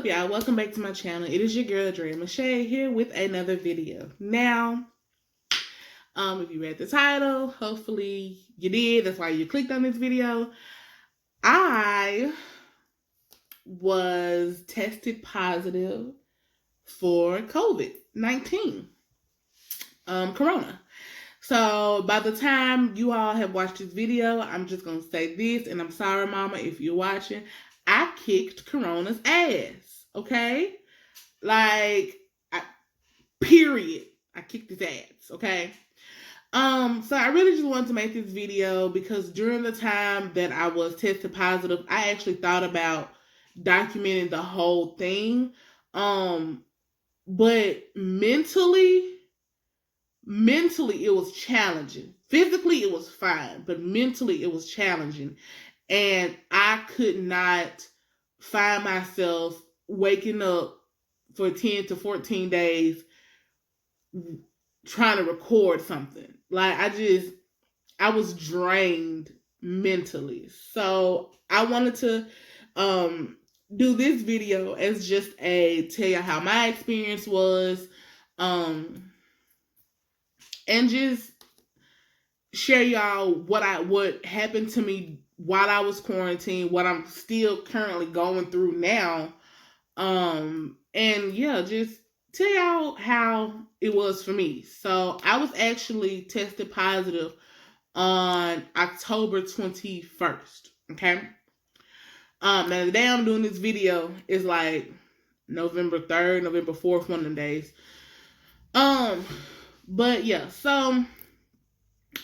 y'all? Welcome back to my channel. It is your girl, Drea Michelle, here with another video. Now, if you read the title, hopefully you did. That's why you clicked on this video. I was tested positive for COVID-19, Corona. So by the time you all have watched this video, I'm just going to say this, and I'm sorry, mama, if you're watching. I kicked Corona's ass, okay? Period. I kicked his ass, okay? So I really just wanted to make this video because during the time that I was tested positive, I actually thought about documenting the whole thing. But mentally, it was challenging. Physically, it was fine, but mentally, it was challenging. And I could not find myself waking up for 10 to 14 days trying to record something. I was drained mentally. So I wanted to do this video as just tell you how my experience was, and just share y'all what happened to me while I was quarantined, what I'm still currently going through now. And yeah, just tell y'all how it was for me. So I was actually tested positive on October 21st. Okay. Now the day I'm doing this video is like November 3rd, November 4th, one of them days. But yeah, so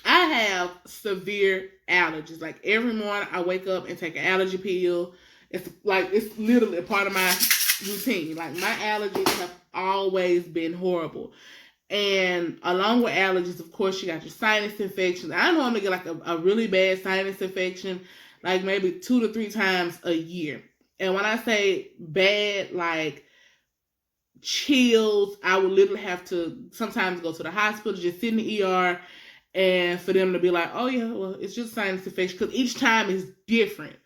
I have severe allergies. Like every morning I wake up and take an allergy pill. It's literally a part of my routine. Like my allergies have always been horrible. And along with allergies, of course, you got your sinus infections. I normally get like a really bad sinus infection, like maybe 2 to 3 times a year. And when I say bad, like chills, I would literally have to sometimes go to the hospital, just sit in the ER, and for them to be like, oh yeah, well, it's just sinus infection, because each time is different.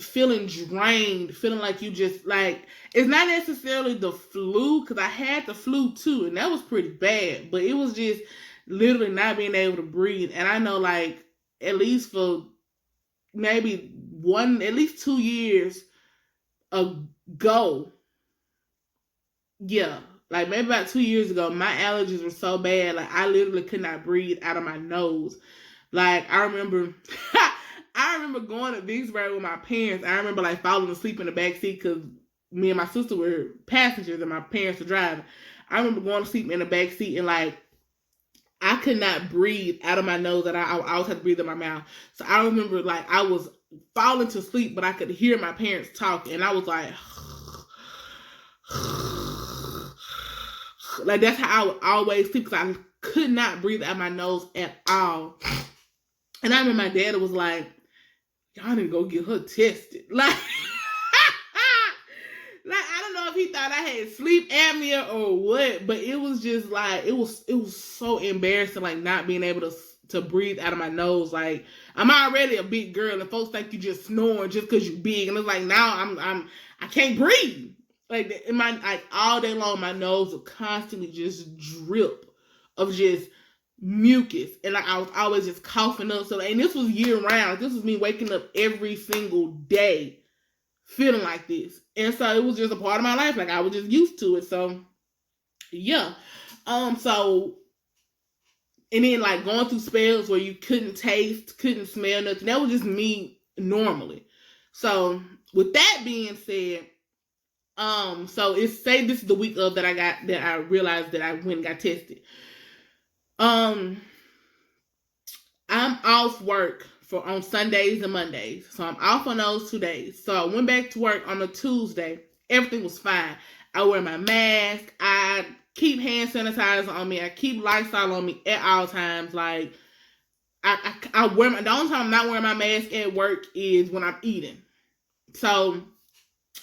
Feeling drained, feeling like you just it's not necessarily the flu, because I had the flu too, and that was pretty bad, but it was just literally not being able to breathe. And I know at least for maybe at least 2 years ago, yeah, maybe about 2 years ago, my allergies were so bad, I literally could not breathe out of my nose. I remember going to Vicksburg with my parents. I remember falling asleep in the back seat because me and my sister were passengers and my parents were driving. I remember going to sleep in the back seat and I could not breathe out of my nose, and I always had to breathe in my mouth. So I remember I was falling to sleep, but I could hear my parents talking, and I was that's how I would always sleep, because I could not breathe out my nose at all. And I remember my dad was like, y'all need to go get her tested. I don't know if he thought I had sleep apnea or what, but it was just it was so embarrassing, not being able to breathe out of my nose. I'm already a big girl, and folks think you just snoring just because you're big, and it's now I can't breathe. In my all day long, my nose would constantly just drip of just mucus, and I was always just coughing up. So, and this was year round. This was me waking up every single day feeling like this, and so it was just a part of my life. I was just used to it. So, yeah. So, and then going through spells where you couldn't taste, couldn't smell nothing. That was just me normally. So, with that being said, so this is the week of that I realized that I went and got tested. I'm off work on Sundays and Mondays. So I'm off on those 2 days. So I went back to work on a Tuesday. Everything was fine. I wear my mask. I keep hand sanitizer on me. I keep Lysol on me at all times. I wear the only time I'm not wearing my mask at work is when I'm eating. So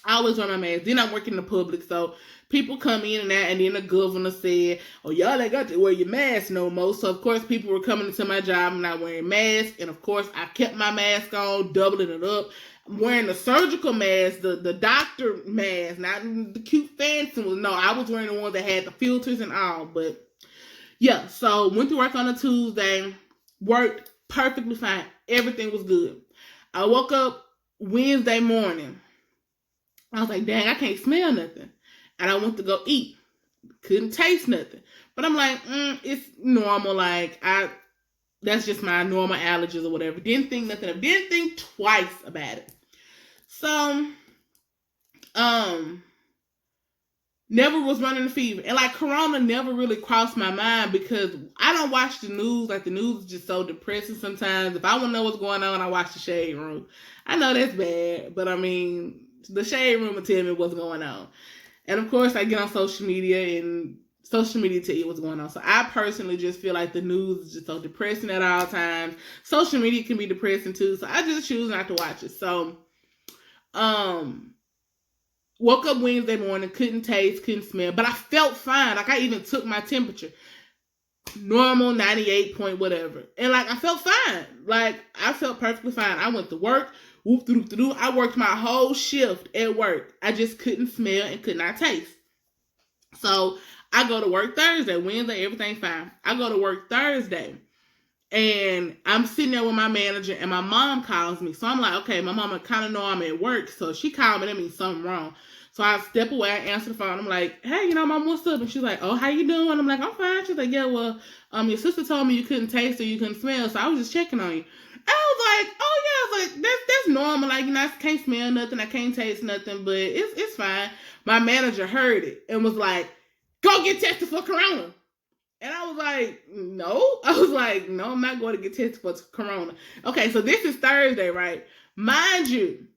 I always wear my mask. Then I work in the public, so people come in and out, and then the governor said, oh, y'all ain't got to wear your mask no more. So, of course, people were coming into my job and not wearing masks. And, of course, I kept my mask on, doubling it up. I'm wearing the surgical mask, the doctor mask, not the cute fancy ones. No, I was wearing the ones that had the filters and all. But, yeah, so went to work on a Tuesday, worked perfectly fine. Everything was good. I woke up Wednesday morning. I was like, dang, I can't smell nothing. And I went to go eat. Couldn't taste nothing. But I'm like, it's normal. Like, that's just my normal allergies or whatever. Didn't think nothing of it. Didn't think twice about it. So, never was running a fever. And like, corona never really crossed my mind because I don't watch the news. Like, the news is just so depressing sometimes. If I want to know what's going on, I watch the Shade Room. I know that's bad, but I mean, the Shade Room will tell me what's going on. And of course, I get on social media, and social media tell you what's going on. So I personally just feel like the news is just so depressing at all times. Social media can be depressing too. So I just choose not to watch it. So, woke up Wednesday morning, couldn't taste, couldn't smell, but I felt fine. Like, I even took my temperature. Normal, 98 point whatever. And like, I felt fine. Like, I felt perfectly fine. I went to work. Whoop, doo, doo, doo. I worked my whole shift at work. I just couldn't smell and could not taste. So I go to work Thursday. Wednesday, everything fine. I go to work Thursday. And I'm sitting there with my manager, and my mom calls me. So I'm like, okay, my mama kind of know I'm at work. So she called me. That means something wrong. So I step away. I answer the phone. I'm like, hey, Mom, what's up? And she's like, oh, how you doing? I'm like, I'm fine. She's like, yeah, well, your sister told me you couldn't taste or you couldn't smell. So I was just checking on you. I was like, oh, yeah. I was like, that's normal. Like, I can't smell nothing. I can't taste nothing. But it's fine. My manager heard it and was like, go get tested for corona. And I was like, no. I was like, no, I'm not going to get tested for corona. Okay, so this is Thursday, right? Mind you,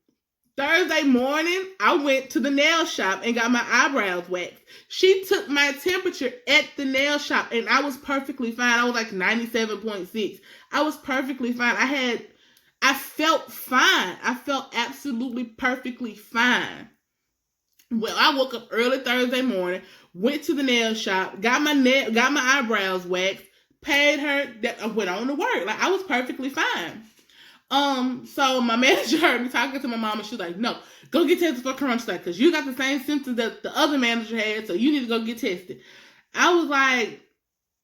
Thursday morning, I went to the nail shop and got my eyebrows waxed. She took my temperature at the nail shop, and I was perfectly fine. I was like 97.6. I was perfectly fine. I felt fine. I felt absolutely perfectly fine. Well, I woke up early Thursday morning, went to the nail shop, got my eyebrows waxed, paid her, went on to work. Like, I was perfectly fine. So my manager heard me talking to my mom, and she was like, no, go get tested for corona, because you got the same symptoms that the other manager had, so you need to go get tested. I was like,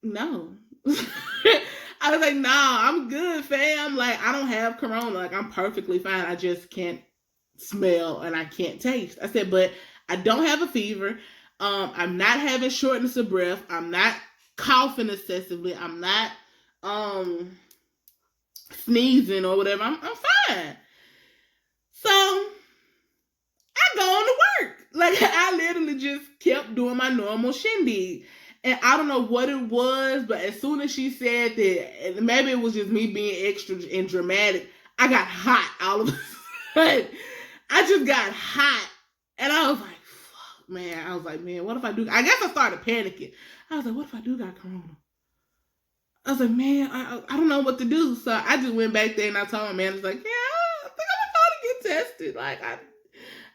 no. I was like, nah, I'm good, fam. Like, I don't have corona. Like, I'm perfectly fine. I just can't smell and I can't taste. I said, but I don't have a fever. I'm not having shortness of breath. I'm not coughing excessively. I'm not sneezing or whatever. I'm fine. So I go on to work. Like, I literally just kept doing my normal shindig. And I don't know what it was, but as soon as she said that, and maybe it was just me being extra and dramatic, I got hot all of a sudden. I just got hot. And I was like, fuck, man. I was like, man, what if I do? I guess I started panicking. I was like, what if I do got corona? I was like, man, I don't know what to do. So I just went back there and I told my man, I was like, yeah, I think I'm going to get tested. Like, I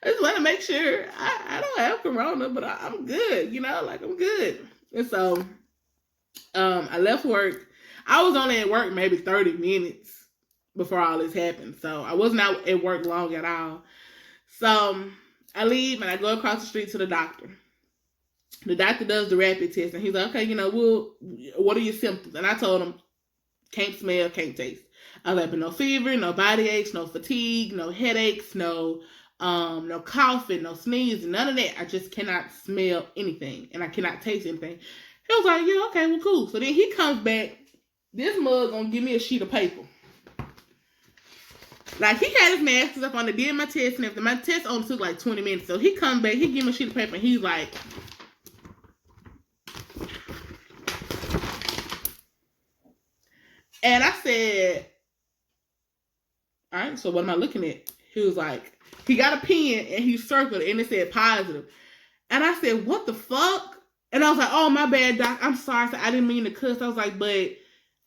just want to make sure I don't have corona, but I'm good, like, I'm good. And so I left work. I was only at work maybe 30 minutes before all this happened. So I wasn't out at work long at all. So I leave and I go across the street to the doctor. The doctor does the rapid test, and he's like, okay, what are your symptoms? And I told him, can't smell, can't taste. I was like, but no fever, no body aches, no fatigue, no headaches, no coughing, no sneezing, none of that. I just cannot smell anything, and I cannot taste anything. He was like, yeah, okay, well, cool. So then he comes back. This mug gonna give me a sheet of paper. Like, he had his mask up on the did my test and everything. My test only took like 20 minutes. So he comes back, he give me a sheet of paper, and he's like, and I said, all right, so what am I looking at? He was like, he got a pen and he circled it and it said positive. And I said, what the fuck? And I was like, oh, my bad, doc. I'm sorry. I didn't mean to cuss. I was like, but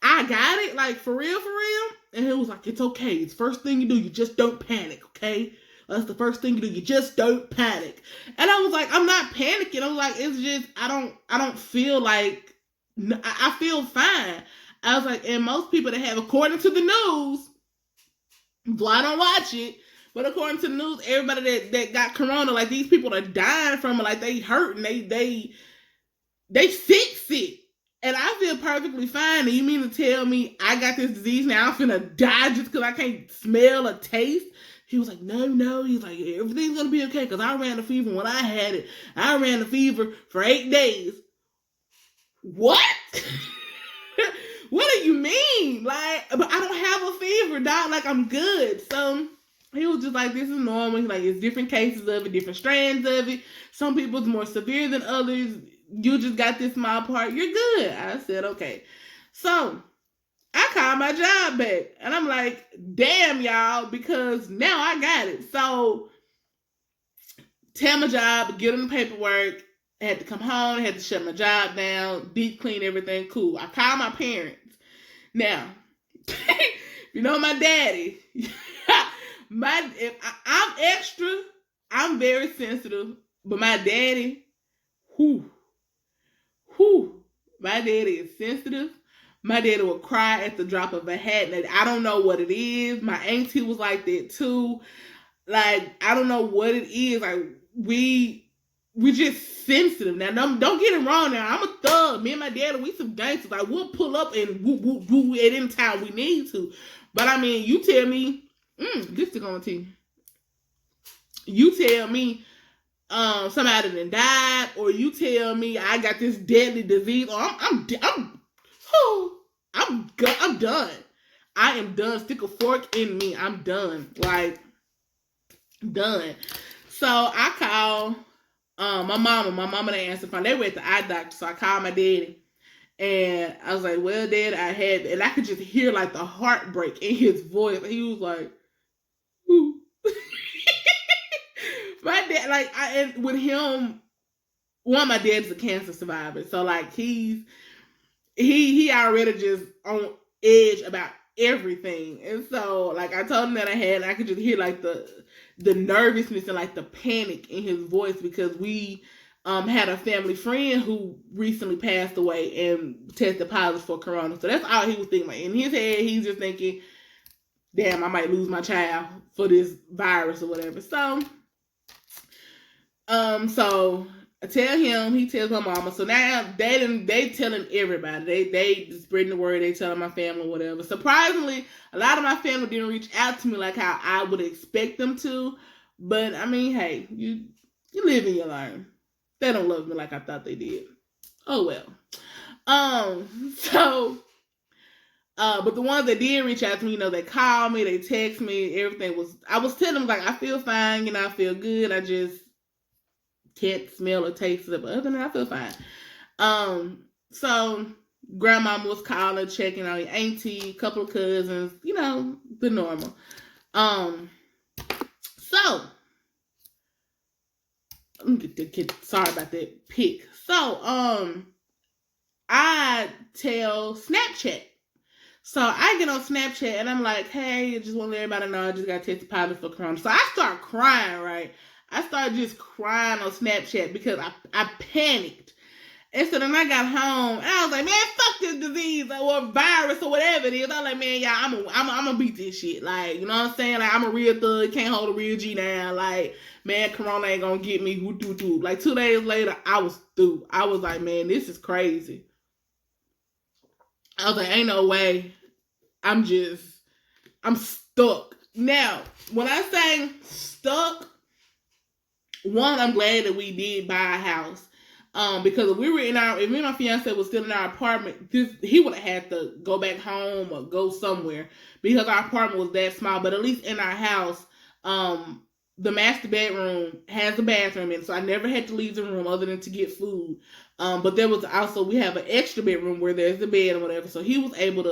I got it. Like, for real, for real. And he was like, it's okay. It's first thing you do. You just don't panic, okay? That's the first thing you do. You just don't panic. And I was like, I'm not panicking. I was like, it's just I don't feel like I feel fine. I was like, and most people that have, according to the news, well, I don't watch it, but according to the news, everybody that got corona, like these people are dying from it, like they hurt and they sick. And I feel perfectly fine. And you mean to tell me I got this disease now I'm finna die just because I can't smell or taste? He was like, no. He's like, everything's gonna be okay because I ran the fever when I had it. I ran the fever for 8 days. What? What do you mean? Like, but I don't have a fever, dog. Like, I'm good. So he was just like, this is normal. Like, it's different cases of it, different strands of it. Some people it's more severe than others. You just got this small part. You're good. I said, okay. So I called my job back. And I'm like, damn, y'all, because now I got it. So tell my job, get on the paperwork. I had to come home. I had to shut my job down, deep clean everything. Cool. I called my parents. Now, you know my daddy. I'm extra. I'm very sensitive. But my daddy, my daddy is sensitive. My daddy will cry at the drop of a hat. And I don't know what it is. My auntie was like that too. Like, I don't know what it is. Like, we just sensitive. Now, don't get it wrong now. I'm a thug. Me and my daddy, we some gangsters. Like, we'll pull up and woo at any time we need to. But, I mean, you tell me, this is on tea. You tell me somebody done died, or you tell me I got this deadly disease, or I'm done. I am done. Stick a fork in me. I'm done. Like, done. So I called my mama didn't answer the phone. They were at the eye doctor, so I called my daddy. And I was like, well, Dad, and I could just hear like the heartbreak in his voice. He was like, ooh. My dad, like, and with him, my dad's a cancer survivor. So like he already just on edge about everything. And so like I told him that I could just hear like the nervousness and like the panic in his voice because we had a family friend who recently passed away and tested positive for corona. So that's all he was thinking. Like, in his head, he's just thinking, damn, I might lose my child for this virus or whatever. So I tell him, he tells my mama. So now they telling everybody. They spreading the word. They telling my family, whatever. Surprisingly, a lot of my family didn't reach out to me like how I would expect them to. But I mean, hey, you live and you learn. They don't love me like I thought they did. Oh well. But the ones that did reach out to me, they called me, they text me, everything I was telling them, like, I feel fine, I feel good, I just can't smell or taste it, but other than that, I feel fine. So grandmama was calling, checking on your auntie, a couple of cousins, the normal. So let me get sorry about that pic. So I tell Snapchat. So I get on Snapchat and I'm like, hey, I just want to let everybody know I just got tested positive for corona. So I start crying, right? I started just crying on Snapchat because I panicked. And so then I got home and I was like, man, fuck this disease or virus or whatever it is. I was like, man, yeah, I'm gonna beat this shit. Like, you know what I'm saying? Like, I'm a real thug, can't hold a real G down. Like, man, corona ain't gonna get me. Like 2 days later, I was through. I was like, man, this is crazy. I was like, ain't no way. I'm stuck. Now, when I say stuck, one, I'm glad that we did buy a house. Because if me and my fiance was still in our apartment, he would have had to go back home or go somewhere because our apartment was that small. But at least in our house, the master bedroom has a bathroom in it, so I never had to leave the room other than to get food. But there was also, we have an extra bedroom where there's the bed or whatever, so he was able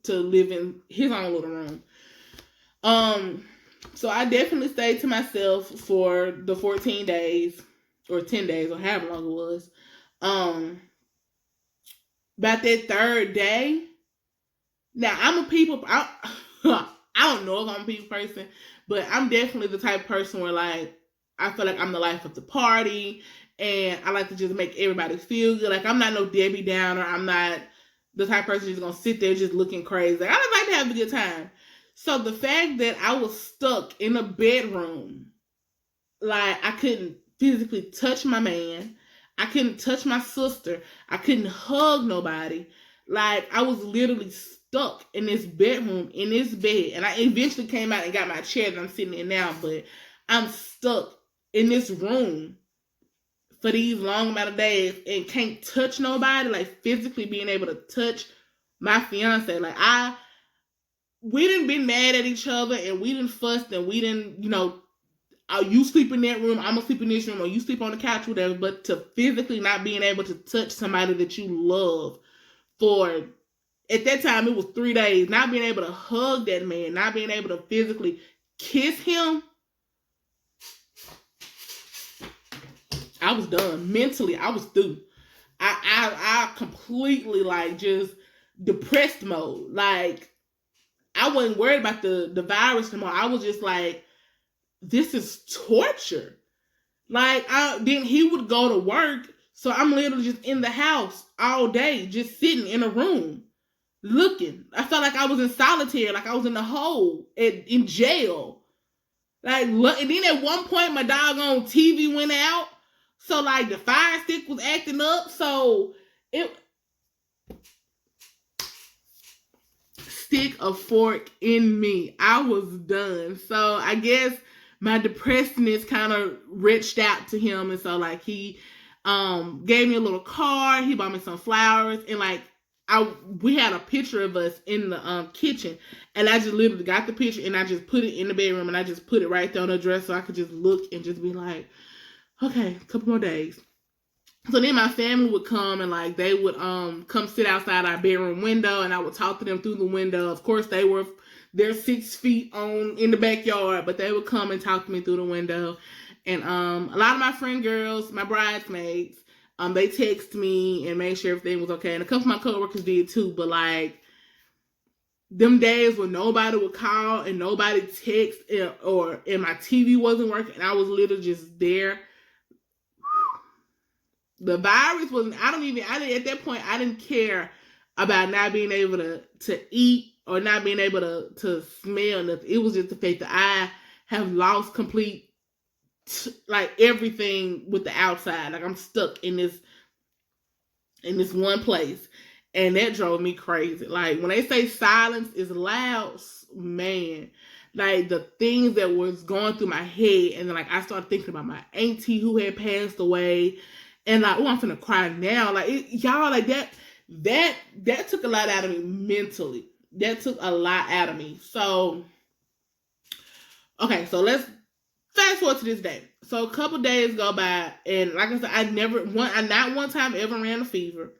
to live in his own little room. So I definitely stayed to myself for the 14 days or 10 days or however long it was. About that third day, now I'm a people. I don't know if I'm a people person, but I'm definitely the type of person where like I feel like I'm the life of the party, and I like to just make everybody feel good. Like I'm not no Debbie Downer. I'm not the type of person who's gonna sit there just looking crazy. Like, I just like to have a good time. So the fact that I was stuck in a bedroom, like I couldn't physically touch my man, I couldn't touch my sister, I couldn't hug nobody. Like I was literally stuck in this bedroom in this bed, and I eventually came out and got my chair that I'm sitting in now. But I'm stuck in this room for these long amount of days and can't touch nobody. Like physically being able to touch my fiance, like we didn't been mad at each other and we didn't fuss and we didn't, you sleep in that room, I'm gonna sleep in this room, or you sleep on the couch, whatever. But to physically not being able to touch somebody that you love for, at that time it was 3 days, not being able to hug that man, not being able to physically kiss him, I was done. Mentally, I was through. I completely like just depressed mode. Like I wasn't worried about the virus anymore. I was just like, this is torture. Like then he would go to work, so I'm literally just in the house all day, just sitting in a room, looking. I felt like I was in solitary, like I was in the hole in jail. Like, and then at one point, my doggone TV went out, so like the fire stick was acting up. So it stick a fork in me. I was done. So I guess my depressedness kind of reached out to him, and so like he gave me a little card. He bought me some flowers, and like we had a picture of us in the kitchen, and I just literally got the picture and I just put it in the bedroom, and I just put it right there on the dresser so I could just look and just be like, okay, a couple more days. So then my family would come, and like they would come sit outside our bedroom window, and I would talk to them through the window. Of course, they're 6 feet in the backyard, but they would come and talk to me through the window. And a lot of my friend girls, my bridesmaids, they text me and made sure everything was okay. And a couple of my coworkers did too. But like them days when nobody would call and nobody text, and my TV wasn't working, and I was literally just there. The virus wasn't. At that point, I didn't care about not being able to eat or not being able to smell nothing. It was just the fact that I have lost complete like everything with the outside. Like I'm stuck in this one place, and that drove me crazy. Like when they say silence is loud, man, like the things that was going through my head, and then like I started thinking about my auntie who had passed away, and like, oh, I'm finna cry now. Like y'all, like that took a lot out of me mentally. That took a lot out of me. So okay, so let's fast forward to this day. So a couple days go by, and like I said, I not one time ever ran a fever.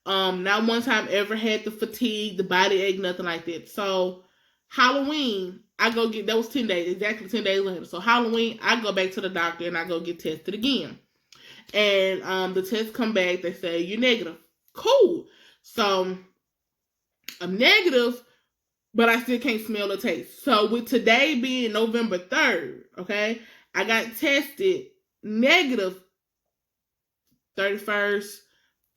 Not one time ever had the fatigue, the body ache, nothing like that. So Halloween, that was 10 days, exactly 10 days later. So Halloween, I go back to the doctor and I go get tested again. And the tests come back, they say, you're negative. Cool. So I'm negative, but I still can't smell or taste. So with today being November 3rd, okay, I got tested negative 31st,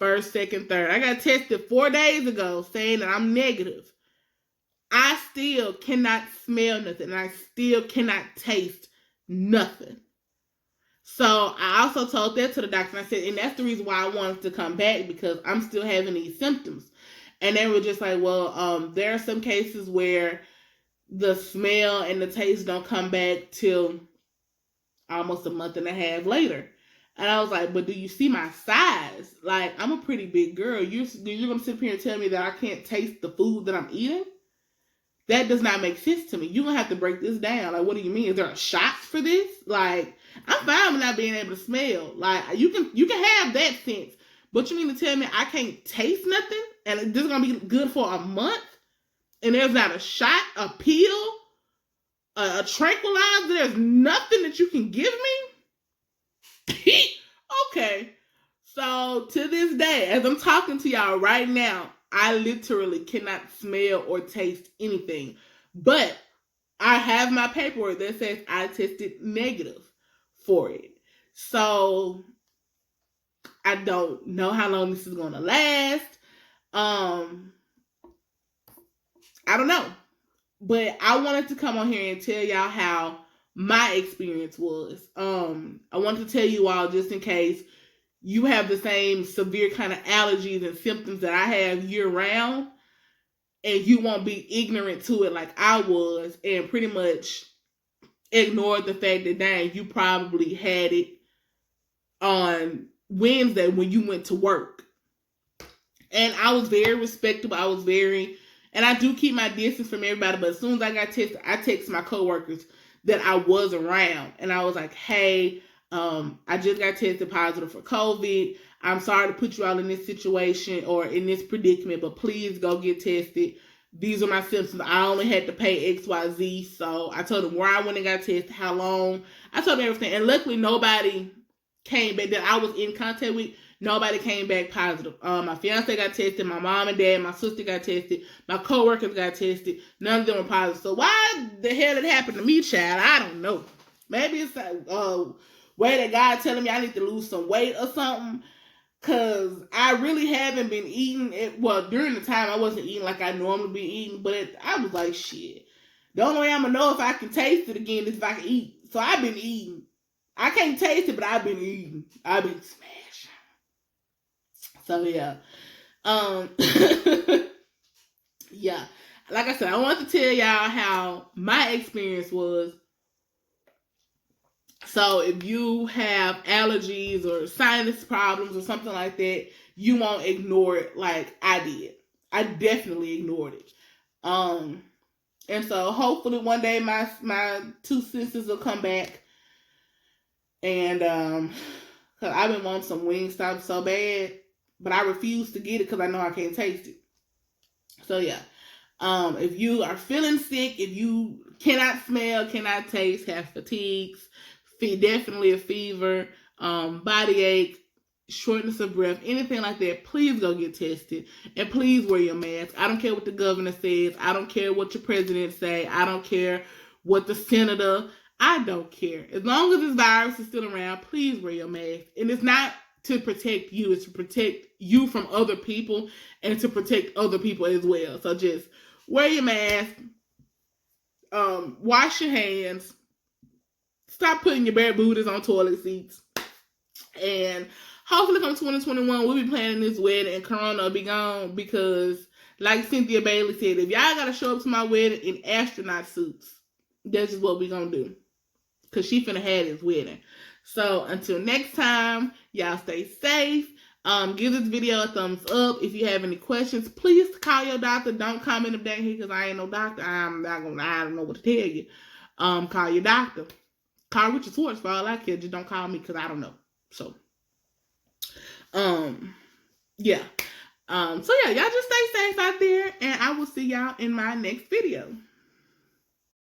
1st, 2nd, 3rd. I got tested 4 days ago saying that I'm negative. I still cannot smell nothing, and I still cannot taste nothing. So I also told that to the doctor, and I said, and that's the reason why I wanted to come back, because I'm still having these symptoms. And they were just like, well, there are some cases where the smell and the taste don't come back till almost a month and a half later. And I was like, but do you see my size? Like, I'm a pretty big girl. You're going to sit here and tell me that I can't taste the food that I'm eating? That does not make sense to me. You're going to have to break this down. Like, what do you mean? Is there a shot for this? Like, I'm fine with not being able to smell. Like, you can have that sense. But you mean to tell me I can't taste nothing? And this is going to be good for a month? And there's not a shot, a pill, a tranquilizer? There's nothing that you can give me? Okay. So, to this day, as I'm talking to y'all right now, I literally cannot smell or taste anything. But I have my paperwork that says I tested negative for it. So I don't know how long this is going to last. I don't know. But I wanted to come on here and tell y'all how my experience was. I wanted to tell you all, just in case you have the same severe kind of allergies and symptoms that I have year round, and you won't be ignorant to it like I was, and pretty much ignored the fact that, dang, you probably had it on Wednesday when you went to work. And I was very respectable. And I do keep my distance from everybody, but as soon as I got tested, I texted my coworkers that I was around, and I was like, hey, I just got tested positive for COVID. I'm sorry to put you all in this situation or in this predicament, but please go get tested. These are my symptoms. I only had to pay XYZ. So I told them where I went and got tested, how long. I told them everything. And luckily, nobody came back that I was in contact with. Nobody came back positive. My fiance got tested. My mom and dad, my sister got tested. My coworkers got tested. None of them were positive. So why the hell it happened to me, child? I don't know. Maybe it's a way that God telling me I need to lose some weight or something. Because I really haven't been eating it. Well, during the time, I wasn't eating like I normally be eating. But I was like, shit. The only way I'm going to know if I can taste it again is if I can eat. So I've been eating. I can't taste it, but I've been eating. I've been smashing. So, yeah. Yeah. Like I said, I want to tell y'all how my experience was. So if you have allergies or sinus problems or something like that, you won't ignore it like I did. I definitely ignored it. And so hopefully one day my two senses will come back. And cause I've been wanting some Wingstop so bad, but I refuse to get it because I know I can't taste it. So yeah. If you are feeling sick, if you cannot smell, cannot taste, have fatigues, definitely a fever, body ache, shortness of breath, anything like that, please go get tested. And please wear your mask. I don't care what the governor says. I don't care what your president say. I don't care what the senator. I don't care. As long as this virus is still around, please wear your mask. And it's not to protect you. It's to protect you from other people and to protect other people as well. So just wear your mask. Wash your hands. Stop putting your bare booties on toilet seats. And hopefully come 2021, we'll be planning this wedding and Corona will be gone because, like Cynthia Bailey said, if y'all got to show up to my wedding in astronaut suits, that's just what we're going to do. Because she finna have this wedding. So until next time, y'all stay safe. Give this video a thumbs up. If you have any questions, please call your doctor. Don't comment them down here because I ain't no doctor. I don't know what to tell you. Call your doctor. Call Richard Swartz for all I care. Just don't call me because I don't know. So, yeah. So yeah, y'all just stay safe out there, and I will see y'all in my next video.